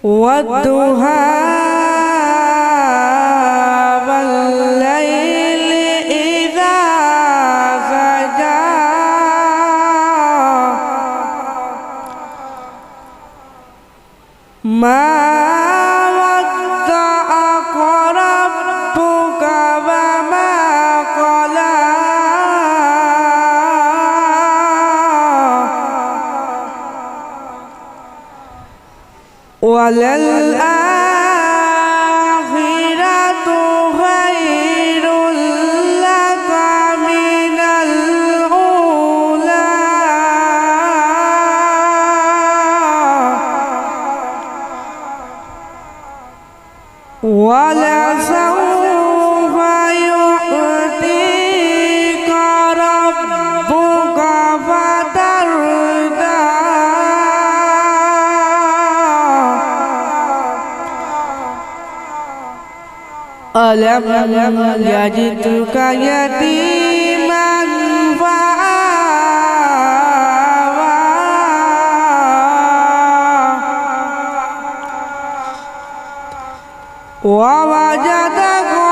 वद्दुहा वल्लैलि इज़ा सजा मा वलल्आखिरतु खैरुल लका मिनल ऊला वलसौफा यु'tika rabbuka fatarदा अलम यजिदुका यतीमन फआवा ववजदका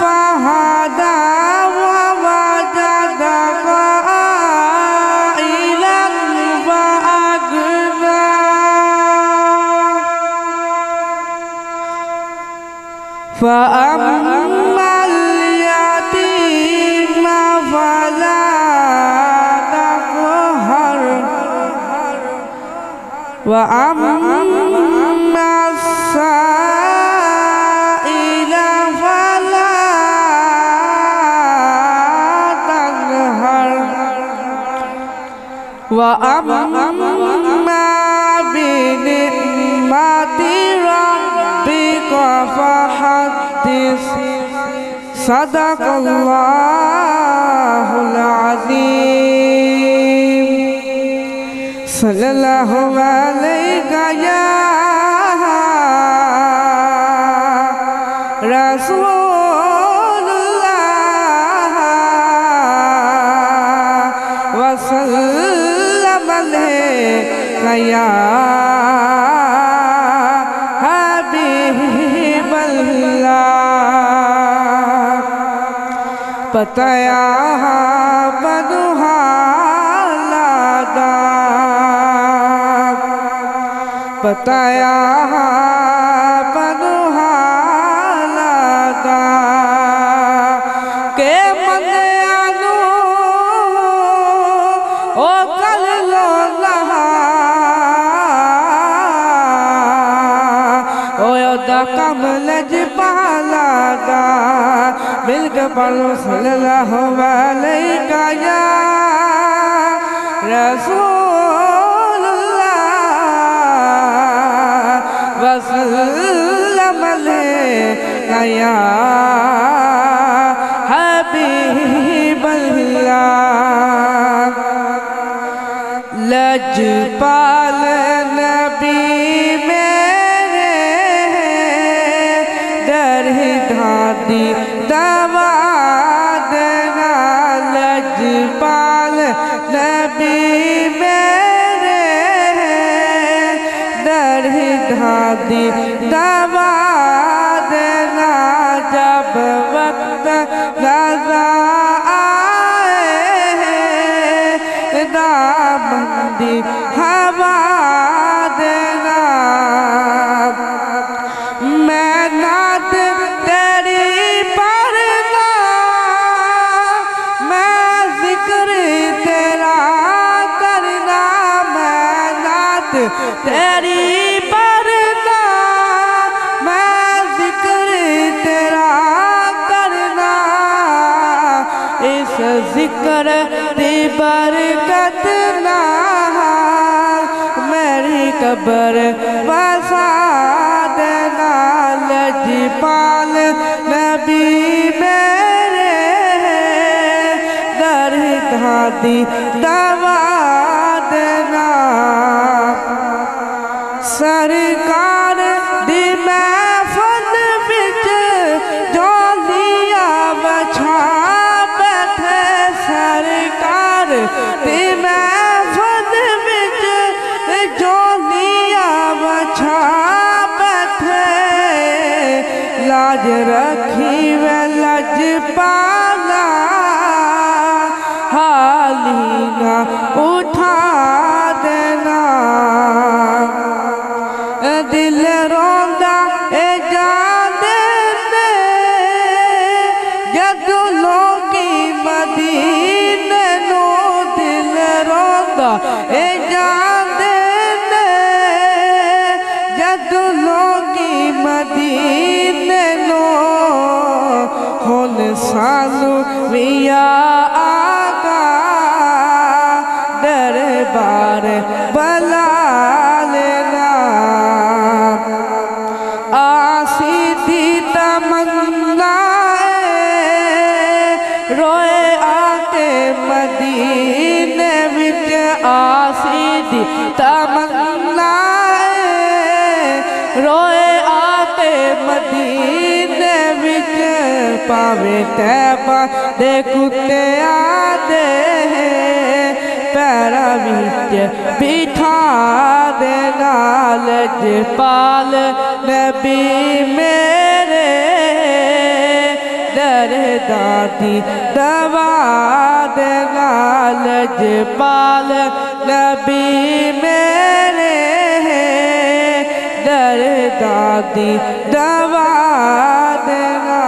फहदा ववजदका आइलन फअगना फ़अम्मल यतीम फ़ला तक़हर वअम्मस साइल फ़ला तक़हर वअम्मा बिनिअमति रब्बिका फहद्दिस सदक़ल्लाहुल अज़ीम सल्लल्लाहु अलैका या रसूलुल्लाह वसल्लम अलैका या पतया बदुहालादा पतया बदुहालादा के मदयानु ओ कल लो लहा ओ योदा कमल जपालादा मिलके पढ़ो सल्लल्लाहु अलैका या रसूलुल्लाह वसल्लम अलैका या हबीबल्लाह लजपाल नबी मेरे दरही धादी दवा देना लजपाल नबी मेरे दरही धादी दवा देना जब वक्त रज़ा आए दामंदी हवा देना मैं नात तेरी पढ़ना मैं जिक्र तेरा करना मैं नात तेरी पढ़ना मैं जिक्र तेरा करना इस जिक्र की बरकत ना मेरी कब्र बसा देना लजपाल नबी मेरे दरही धादी दवा देना सरकार दी महफिल विच जोलिया बछा बैठे सरकार दी महफिल विच जो ना उठा देना दिल रोंदा ए जाने ने जदों लोगी मदीने नो दिल रोंदा ए जाने ने जदों लोगी मदीने नो हुन सानू मिया आगा दरबार बला लेना आसी दी तमन्ना रोए आके मदीने विच आसी दी तमन्ना रोए आके मदीने विच पावे तैबा दे कुत्ते आदे पैरा विच बिठा दे नाल जपाल नबी मेरे दरदादी दवा दे नाल जपाल नबी मेरे दरदादी दवा देना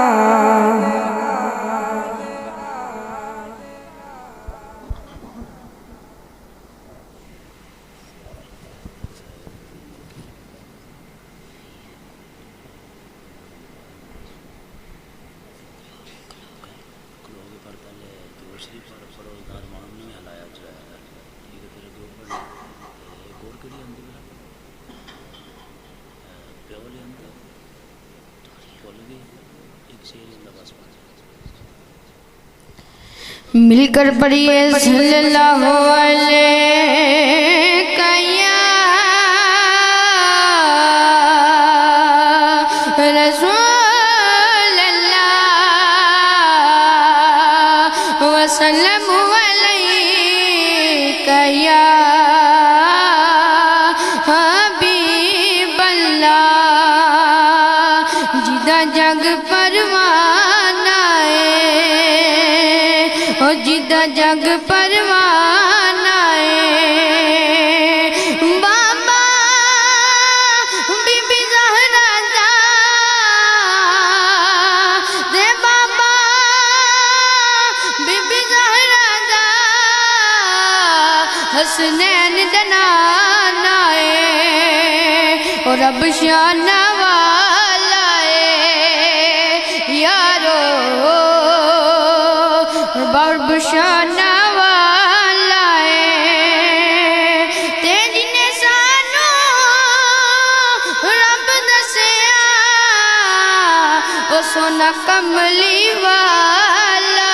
मिलकर पढ़िए सल्लल्लाहु अलैहि या रसूल अल्लाह वसल्लम अलैका या हबीब अल्लाह जिदा जग परवाना जिदा जग परवाना बाबा बीबी ज़हरा दा दे बाबा बीबी ज़हरा दा हसनैन दा नाना और रब शाना वाला यारो बशाना वाला ते जिने सानू रब दसिया ओ सोना कमली वाला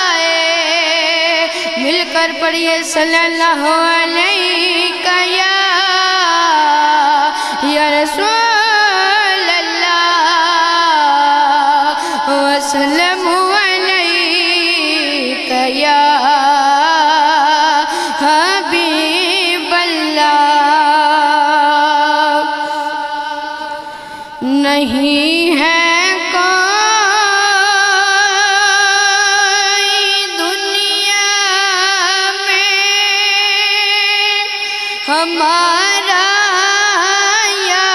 मिलकर पढ़िए सल्लल्लाहु अलैका या रसूल अल्लाह वसल्लम या हबीब अल्लाह नहीं है कोई दुनिया में हमारा या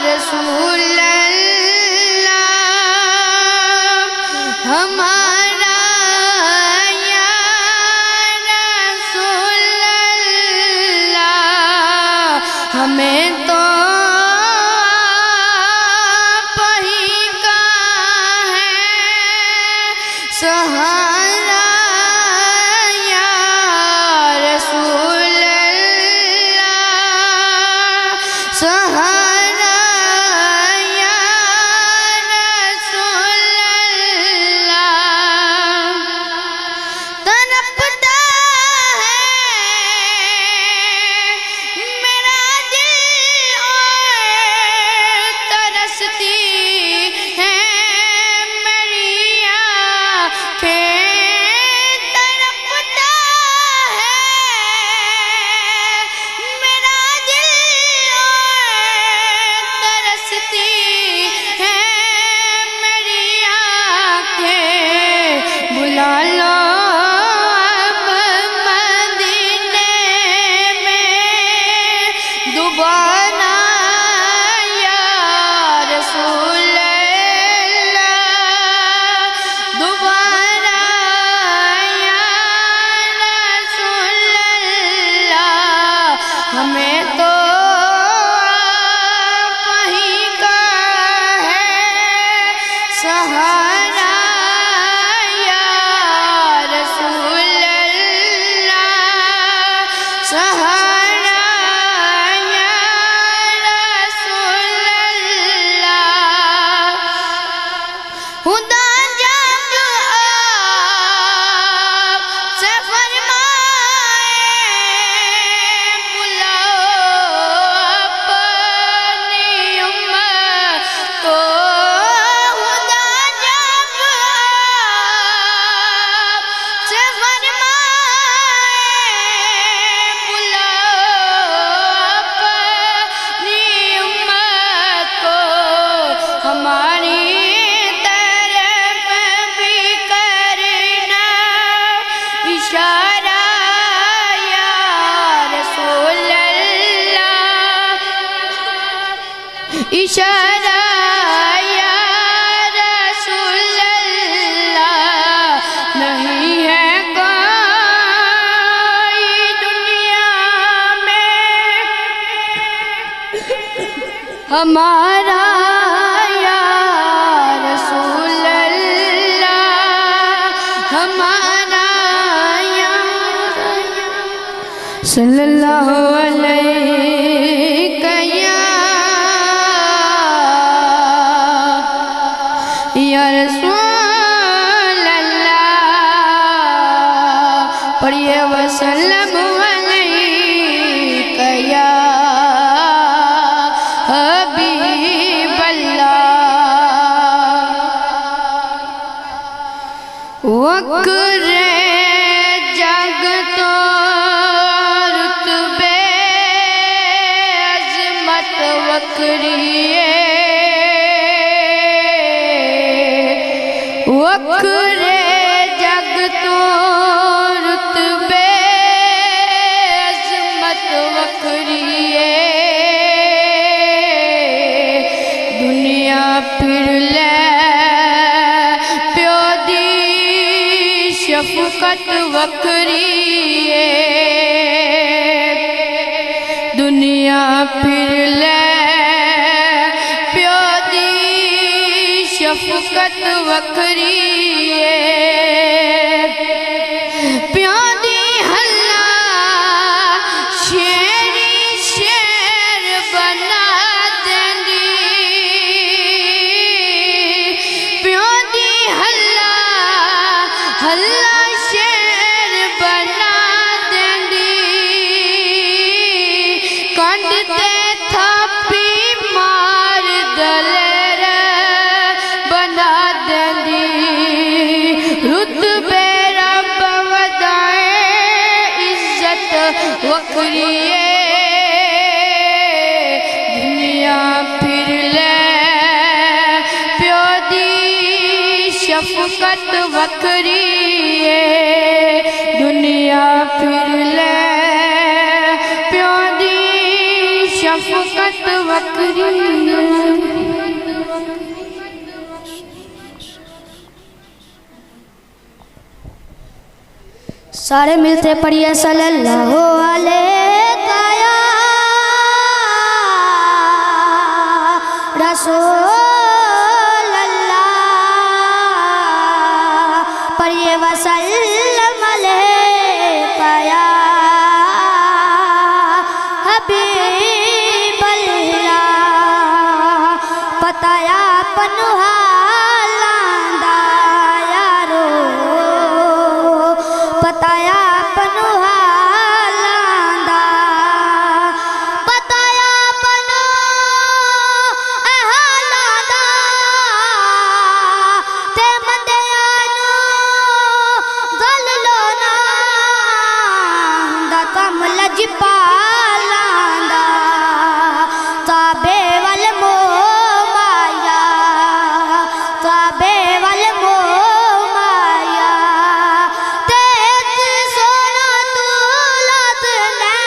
रसूल अल्लाह हमारा हमें तो पही का है सहारा या रसूल अल्लाह इशारा या रसूल अल्लाह, नहीं है कोई दुनिया में हमारा या रसूल अल्लाह, हमारा या सल्लल्लाहु अलैहि या रसूल अल्लाह, पढ़िए वसल्लम अलैका या हबीब अल्लाह। वक्र जग तो रुतबे अज़मत वक्रिए, वक्र जग तो रुतबे अज़मत वक्रिए, दुनिया फिर ले प्यो दी शफ़क़त वक्रिए, दुनिया फिर ले प्यो दी शफ़क़त वक्रिए, प्यो दी हल्ला शेरी शेर बना देंदी, प्यो दी हल्ला हल्ला शेर बना देंदी, कंडते थापी मार दलेर बना देंदी, रुतबे रब वदाए इज्जत वक्रिए, दुनिया फिर ले प्यो दी शफ़क़त वक्रिए, दुनिया फिर ले प्यो दी शफ़क़त वक्रिए। सारे मिलते पढ़िए सल्लल्लाहु अलैहि या रसूल अल्लाह, पढ़िए वसल्लम अलैका या हबीब अल्लाह, पताया पनुहालांदा यारो, पताया पनुहालांदा, पताया पनुहालांदा, ते मंदियानु गल लोना दा कम लजपालांदा, ताबे वल मो माया, ताबे वल मो माया, तेत सोना तू लत ने,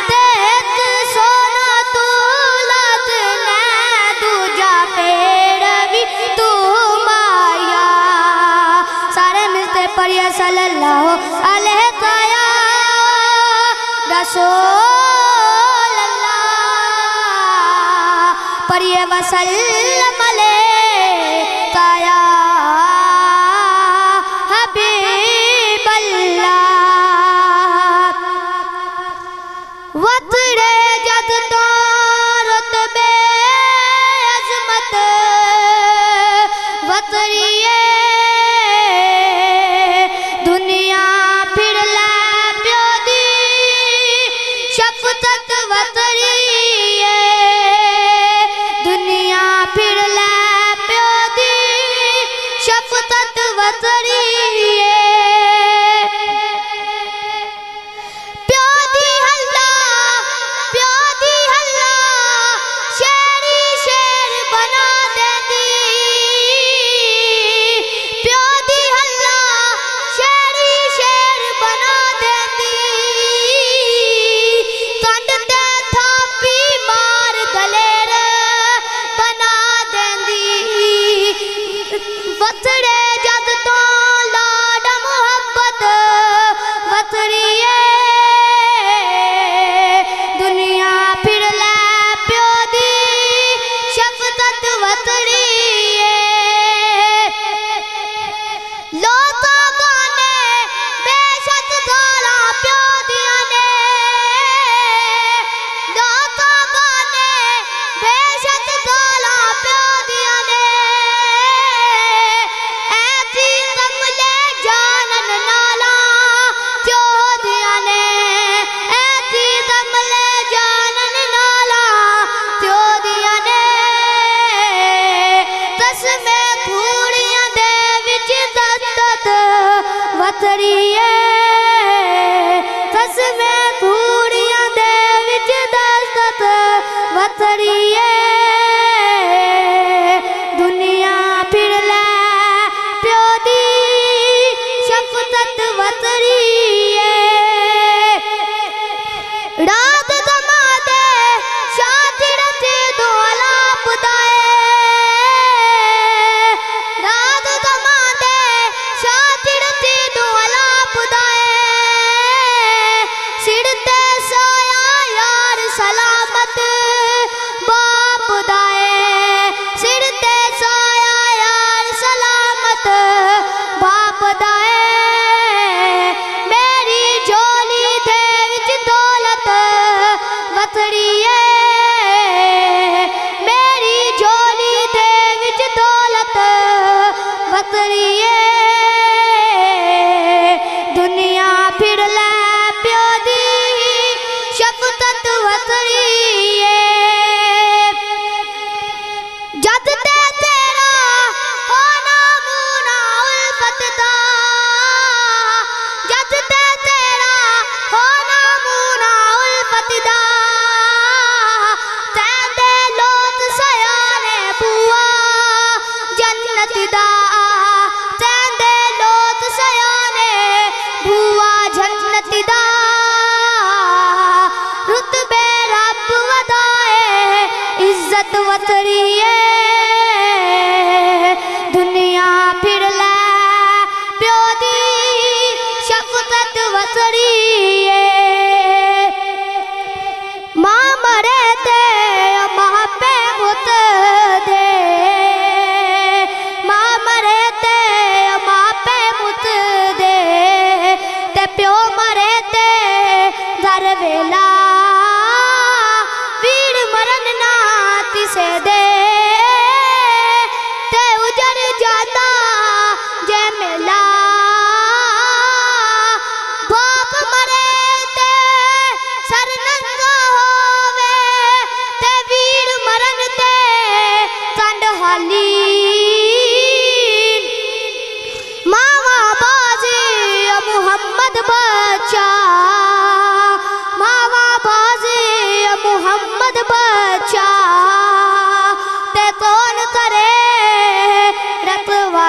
तेत सोना तू लत ने, दूजा पेड़ भी तू माया। सारे मिलते पढ़िए सल्लल्लाहु अलैहि या रसूल अल्लाह, पढ़िए वसल्लम अलैका या हबीब अल्लाह, वतरे जग तो रुतबे अज़मत वक्रिए, दुनिया फिर ले प्यो दी शफ़क़त वक्रिए, दुनिया फिर ले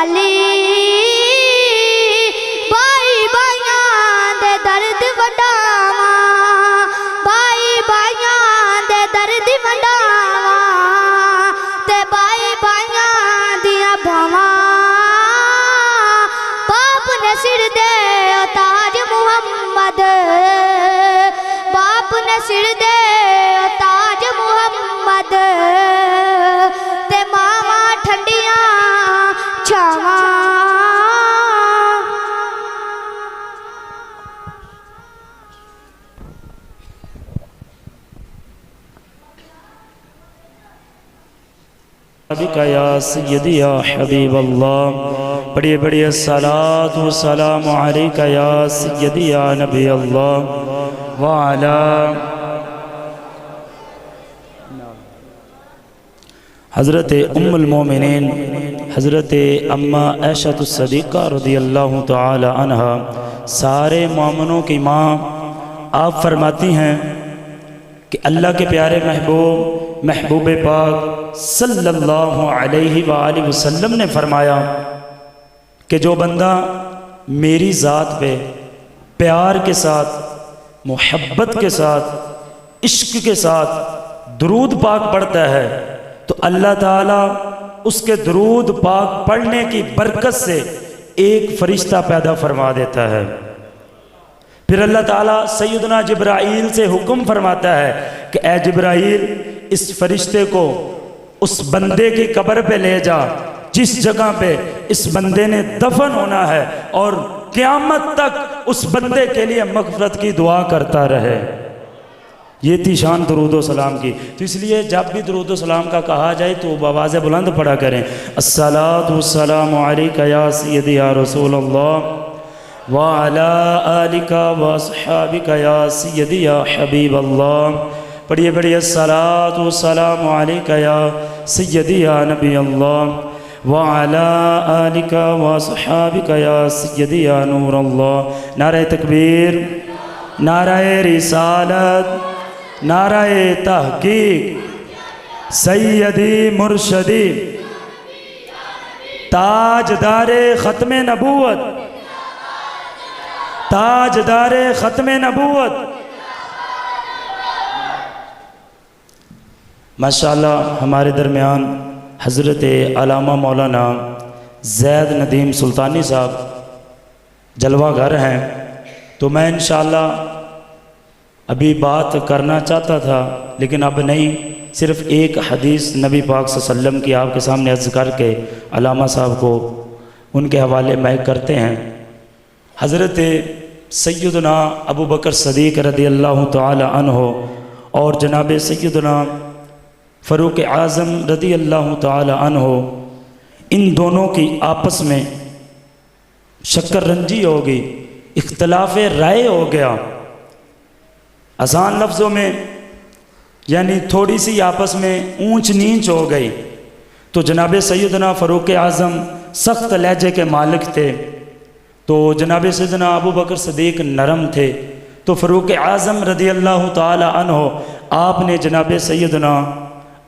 वाली भाई भाइयां दे दर्द वंडावा भाई भाइयां दे दर्द वंडावा ते भाई भाइयां दिया भावां बाप ने सिर दे ताज मुहम्मद बाप ने सिर दे ताज मुहम्मद ते मामा ठंडियां छावां। या सय्यदी या हबीब अल्लाह, बड़े बड़े सलात व सलाम अलैका या सय्यदी या नबी अल्लाह व अला हज़रत उम्मुल मोमिनीन हज़रत अम्मा ऐशा सदीक़ा रज़ियल्लाहु तआला अन्हा, सारे मोमिनों की माँ, आप फरमाती हैं कि अल्लाह के प्यारे महबूब पाक सल्लल्लाहु अलैहि वालैहि वसल्लम ने फरमाया कि जो बंदा मेरी ज़ात पे प्यार के साथ, मोहब्बत के साथ, इश्क के साथ दुरूद पाक पढ़ता है तो अल्लाह ताला उसके दुरूद पाक पढ़ने की बरकत से एक फरिश्ता पैदा फरमा देता है। फिर अल्लाह ताला सैयदना जिब्राईल से हुक्म फरमाता है कि ए जिब्राईल, इस फरिश्ते को उस बंदे की कब्र पे ले जा जिस जगह पे इस बंदे ने दफन होना है, और क़यामत तक उस बंदे के लिए मग़फ़िरत की दुआ करता रहे। ये थी शान दुरूद व सलाम की। तो इसलिए जब भी दुरूद व सलाम का कहा जाए तो आवाज़ बुलंद पढ़ा करें, अस्सलातु वस्सलामु अलैका या सय्यदी या रसूल अल्लाह व अला आलिका व अस्हाबिका या सय्यदी या हबीब अल्लाह। पढ़िए पढ़िए, अस्सलातु वस्सलामु अलैका या सय्यदी या नबी अल्लाह व अला आलिका व अस्हाबिका या सय्यदी या नूर अल्लाह। नारे तकबीर, नारे रिसालत, नारे तहकीक, सैयदी मुर्शदी, ताजदारे ख़त्मे नबूवत, ताजदारे ख़त्मे नबूवत। माशाअल्लाह हमारे दरमियान हज़रत अल्लामा मौलाना ज़ैद नदीम सुल्तानी साहब जलवा घर हैं। तो मैं इंशाअल्लाह अभी बात करना चाहता था लेकिन अब नहीं, सिर्फ़ एक हदीस नबी पाक सल्लल्लाहु अलैहि वसल्लम की आपके सामने अर्ज़ करके अल्लामा साहब को उनके हवाले में करते हैं। हज़रत सैयदना अबू बकर सदीक़ रज़ियल्लाहु तआला अन्हु और जनाब सैयदना फ़ारूक़ आज़म रज़ियल्लाहु तआला अन्हु, इन दोनों की आपस में शक्कर रंजी हो गई, इख्तलाफ राय हो गया। आसान लफ्ज़ों में यानी थोड़ी सी आपस में ऊंच नीच हो गई। तो जनाब सैयदना फ़ारूक़ आज़म सख्त लहजे के मालिक थे, तो जनाब सैयदना अबू बकर सदीक़ नरम थे। तो फ़ारूक़ आज़म रज़ियल्लाहु तआला अन्हु आपने जनाब सैयदना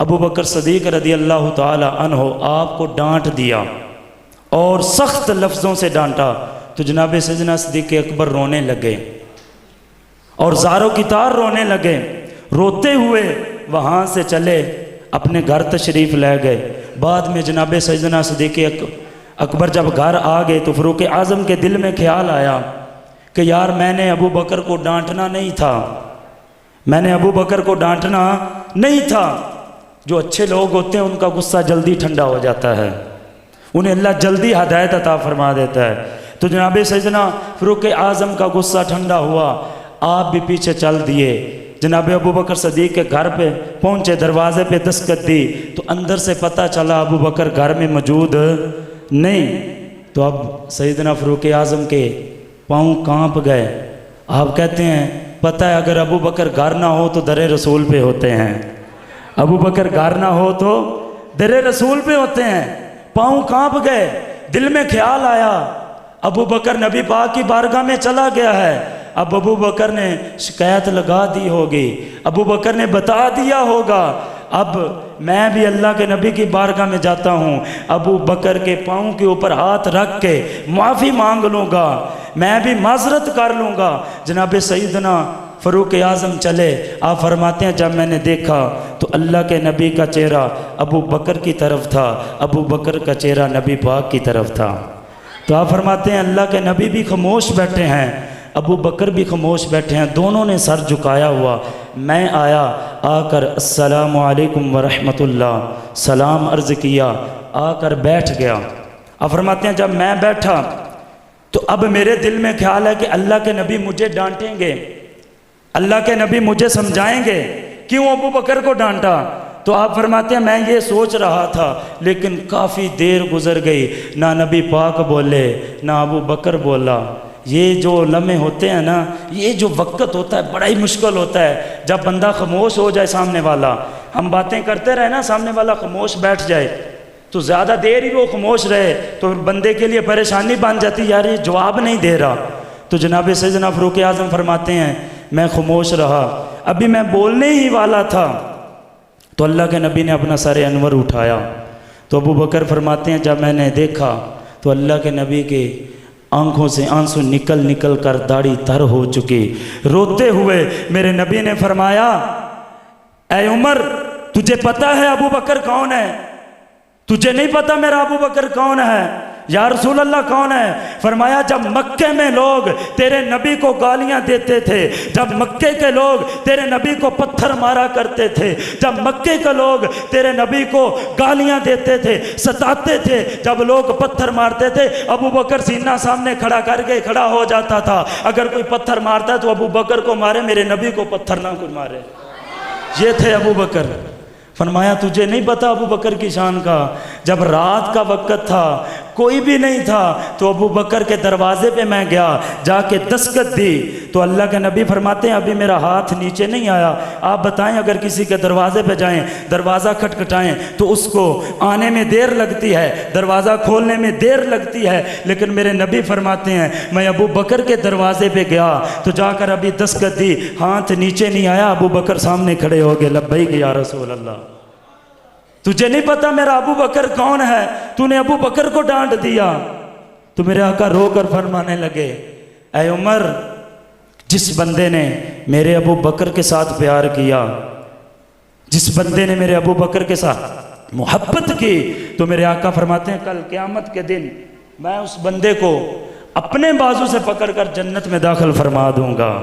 अबू बकर सदीक़ रज़ियल्लाहु तआला अन्हु आपको डांट दिया और सख्त लफ्ज़ों से डांटा। तो जनाब सैयदना सिद्दीक़ अकबर रोने लगे और ज़ारो की तार रोने लगे। रोते हुए वहाँ से चले, अपने घर तशरीफ़ ले गए। बाद में जनाब सैयदना सिद्दीक़ अकबर जब घर आ गए तो फ़ारूक़ आज़म के दिल में ख्याल आया कि यार मैंने अबू बकर को डांटना नहीं था, मैंने अबू बकर को डांटना नहीं था। जो अच्छे लोग होते हैं उनका गुस्सा जल्दी ठंडा हो जाता है, उन्हें अल्लाह जल्दी हदायत अता फरमा देता है। तो जनाब सैयदना फ़ारूक़ आज़म का गुस्सा ठंडा हुआ, आप भी पीछे चल दिए। जनाब अबू बकर सदीक़ के घर पे पहुँचे, दरवाज़े पे दस्तक दी तो अंदर से पता चला अबू बकर घर में मौजूद नहीं। तो अब सैयदना फ़ारूक़ आज़म के पाँव काँप गए। आप कहते हैं पता है अगर अबू बकर घर ना हो तो दरे रसूल पे होते हैं, अबू बकर घर ना हो तो दरे रसूल पे होते हैं। पाँव काँप गए, दिल में ख्याल आया अबू बकर नबी पाक की बारगाह में चला गया है। अब अबू बकर ने शिकायत लगा दी होगी, अबू बकर ने बता दिया होगा अब मैं भी अल्लाह के नबी की बारगाह में जाता हूँ, अबू बकर के पाँव के ऊपर हाथ रख के माफ़ी मांग लूँगा, मैं भी माजरत कर लूँगा। जनाब सईदना फ़ारूक आज़म चले, आप फरमाते हैं जब मैंने देखा तो अल्लाह के नबी का चेहरा अबू बकर की तरफ था, अबू बकर का चेहरा नबी पाक की तरफ था। तो आप फरमाते हैं अल्लाह के नबी भी खामोश बैठे हैं, अबू बकर भी खामोश बैठे हैं, दोनों ने सर झुकाया हुआ। मैं आया, आकर अस्सलामु अलैकुम व रहमतुल्लाह सलाम अर्ज़ किया, आकर बैठ गया। आप फरमाते हैं जब मैं बैठा तो अब मेरे दिल में ख्याल है कि अल्लाह के नबी मुझे डांटेंगे, अल्लाह के नबी मुझे समझाएंगे, क्यों अबू बकर को डांटा। तो आप फरमाते हैं मैं ये सोच रहा था, लेकिन काफ़ी देर गुजर गई, ना नबी पाक बोले ना अबू बकर बोला। ये जो लम्हे होते हैं ना, ये जो वक्त होता है बड़ा ही मुश्किल होता है। जब बंदा खामोश हो जाए, सामने वाला, हम बातें करते रहे ना, सामने वाला खामोश बैठ जाए तो ज़्यादा देर ही वो खामोश रहे तो बंदे के लिए परेशानी बन जाती, यार ये जवाब नहीं दे रहा। तो जनाब सैयदना फ़ारूक आज़म फरमाते हैं मैं खामोश रहा, अभी मैं बोलने ही वाला था तो अल्लाह के नबी ने अपना सर अनवर उठाया। तो अबू बकर फरमाते हैं जब मैंने देखा तो अल्लाह के नबी के आंखों से आंसू निकल निकल कर दाढ़ी तर हो चुकी। रोते हुए मेरे नबी ने फरमाया ऐ उमर, तुझे पता है अबू बकर कौन है? तुझे नहीं पता मेरा अबू बकर कौन है? या रसूल अल्लाह कौन है? फरमाया जब मक्के में लोग तेरे नबी को गालियां देते थे, जब मक्के के लोग तेरे नबी को पत्थर मारा करते थे, जब मक्के के लोग तेरे नबी को गालियां देते थे, सताते थे, जब लोग पत्थर मारते थे, अबू बकर सीना सामने खड़ा करके खड़ा हो जाता था। अगर कोई पत्थर मारता तो अबू बकर को मारे, मेरे नबी को पत्थर ना कोई मारे। ये थे अबू बकर। फरमाया तुझे नहीं पता अबू बकर की शान का? जब रात का वक्त था, कोई भी नहीं था, तो अबू बकर के दरवाजे पे मैं गया, जाके दस्तक दी तो अल्लाह के नबी फरमाते हैं अभी मेरा हाथ नीचे नहीं आया। आप बताएं अगर किसी के दरवाजे पे जाएं, दरवाज़ा खटखटाएं तो उसको आने में देर लगती है, दरवाज़ा खोलने में देर लगती है, लेकिन मेरे नबी फरमाते हैं मैं अबू बकर के दरवाजे पे गया तो जाकर अभी दस्तक दी, हाथ नीचे नहीं आया, अबू बकर सामने खड़े हो गए, लब्बैक या रसूल अल्लाह। तुझे नहीं पता मेरा अबू बकर कौन है? तूने अबू बकर को डांट दिया। तो मेरे आका रोकर फरमाने लगे ऐ उमर, जिस बंदे ने मेरे अबू बकर के साथ प्यार किया, जिस बंदे ने मेरे अबू बकर के साथ मोहब्बत की, तो मेरे आका फरमाते हैं कल क़यामत के दिन मैं उस बंदे को अपने बाजू से पकड़कर जन्नत में दाखिल फरमा दूंगा।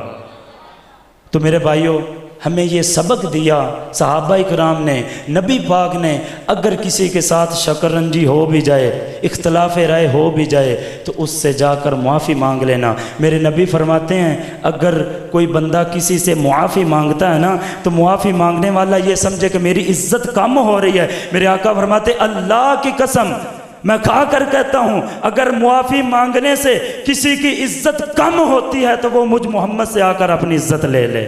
तो मेरे भाइयों, हमें ये सबक दिया सहाबा इकराम ने, नबी पाक ने, अगर किसी के साथ शकरंजी हो भी जाए, इख्तलाफ राय हो भी जाए, तो उससे जाकर मुआफ़ी मांग लेना। मेरे नबी फरमाते हैं अगर कोई बंदा किसी से मुआफ़ी मांगता है ना, तो मुआफ़ी मांगने वाला ये समझे कि मेरी इज़्ज़त कम हो रही है। मेरे आका फरमाते अल्लाह की कसम मैं खा कर कहता हूँ, अगर मुआफ़ी मांगने से किसी की इज़्ज़त कम होती है तो वो मुझ मोहम्मद से आकर अपनी इज़्ज़त ले ले।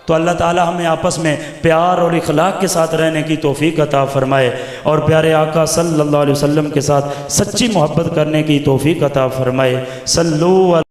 तो अल्लाह ताला हमें आपस में प्यार और इखलाक के साथ रहने की तौफीक अता फ़रमाए और प्यारे आका सल्लल्लाहु अलैहि वसल्लम के साथ सच्ची मोहब्बत करने की तौफीक अता फ़रमाए। सल्लू